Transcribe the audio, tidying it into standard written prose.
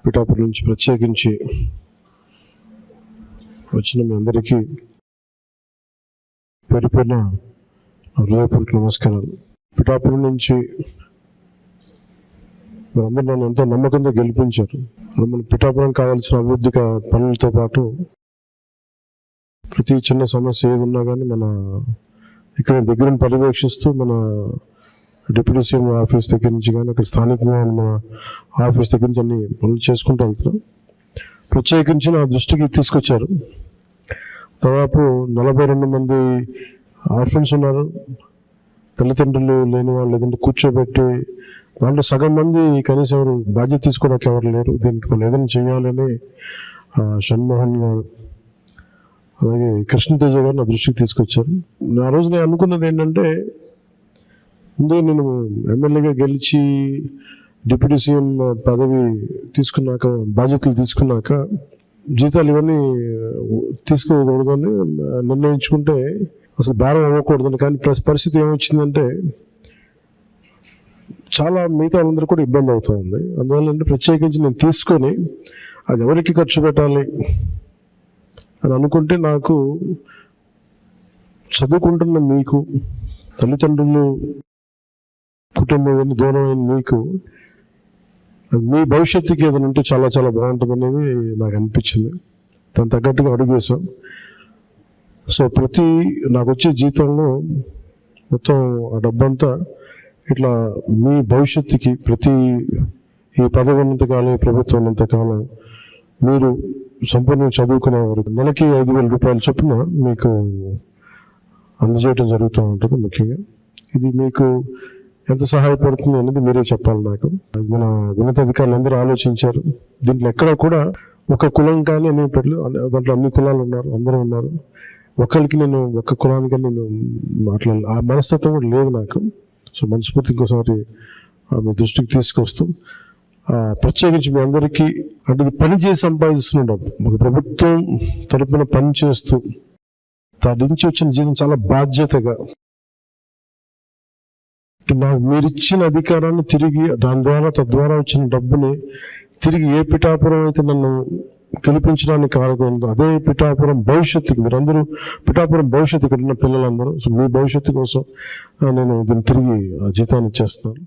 పిఠాపురం నుంచి ప్రత్యేకించి వచ్చిన మీ అందరికీ పేరు పేరున హృదయపూర్వక నమస్కారాలు. పిఠాపురం నుంచి మీరందరూ నన్ను ఎంతో నమ్మకంతో గెలిపించారు. మన పిఠాపురం కావాల్సిన అభివృద్ధి పనులతో పాటు ప్రతి చిన్న సమస్య ఏది ఉన్నా కానీ మన ఇక్కడ దగ్గర పర్యవేక్షిస్తూ మన డిప్యూటీ సీఎం ఆఫీస్ దగ్గర నుంచి కానీ అక్కడ స్థానికంగా మన ఆఫీస్ దగ్గర నుంచి అన్ని పనులు చేసుకుంటూ వెళ్తున్నాం. ప్రత్యేకించి నా దృష్టికి తీసుకొచ్చారు. దాదాపు 42 మంది ఆర్ఫన్స్ ఉన్నారు, తల్లిదండ్రులు లేని వాళ్ళు, లేదంటే కూర్చోబెట్టి దాంట్లో సగం మంది కనీసం ఎవరు బాధ్యత తీసుకోవడానికి ఎవరు లేరు. దీనికి మనం ఏదైనా చేయాలని షణ్మోహన్ గారు అలాగే కృష్ణతేజ గారు నా దృష్టికి తీసుకొచ్చారు. ఆ రోజు నేను అనుకున్నది ఏంటంటే, ముందు నేను ఎమ్మెల్యేగా గెలిచి డిప్యూటీ సీఎం పదవి తీసుకున్నాక, బాధ్యతలు తీసుకున్నాక జీతాలు ఇవన్నీ తీసుకోకూడదని నిర్ణయించుకుంటే అసలు భారం అవ్వకూడదని. కానీ పరిస్థితి ఏమొచ్చిందంటే చాలా మిగతా వాళ్ళందరూ కూడా ఇబ్బంది అవుతుంది. అందువల్ల ప్రత్యేకించి నేను తీసుకొని అది ఎవరికి ఖర్చు పెట్టాలి అని అనుకుంటే, నాకు చదువుకుంటున్న మీకు, తల్లిదండ్రులు కుటుంబం దూరమైన మీకు, అది మీ భవిష్యత్తుకి ఏదైనా ఉంటే చాలా చాలా బాగుంటుంది అనేది నాకు అనిపించింది. దాని తగ్గట్టుగా అడుగు వేసాం. సో నాకు వచ్చే జీతంలో మొత్తం ఆ డబ్బంతా ఇట్లా మీ భవిష్యత్తుకి, ఈ పదవి ఉన్నంతకాలం, ప్రభుత్వం ఉన్నంతకాలం మీరు సంపూర్ణంగా చదువుకునే వరకు నెలకి 5,000 రూపాయలు చొప్పున మీకు అందజేయడం జరుగుతూ ఉంటుంది. ముఖ్యంగా ఇది మీకు ఎంత సహాయపడుతుంది అనేది మీరే చెప్పాలి నాకు. మన ఉన్నతాధికారులు అందరూ ఆలోచించారు. దీంట్లో ఎక్కడ కూడా ఒక కులం కానీ అనేటట్లు, దాంట్లో అన్ని కులాలు ఉన్నారు, అందరూ ఉన్నారు. ఒకరికి నేను ఒక్క కులానికి నేను మాట్లాడాలి ఆ మనస్తత్వం కూడా లేదు నాకు. సో మనస్ఫూర్తి ఇంకోసారి మీ దృష్టికి తీసుకొస్తూ ప్రత్యేకించి మీ అందరికీ, అంటే పని చేసి సంపాదిస్తున్నాం, ఒక ప్రభుత్వం తరపున పని చేస్తూ దాని నుంచి వచ్చిన జీతం చాలా బాధ్యతగా, నాకు మీరిచ్చిన అధికారాన్ని తిరిగి తద్వారా వచ్చిన డబ్బుని తిరిగి ఏ పిఠాపురం అయితే నన్ను గెలిపించడానికి కారణం అదే పిఠాపురం భవిష్యత్తుకి, మీరందరూ పిఠాపురం భవిష్యత్తు ఇక్కడ ఉన్న పిల్లలందరూ, సో మీ భవిష్యత్తు కోసం నేను దీన్ని తిరిగి జీతాన్ని ఇచ్చేస్తున్నాను.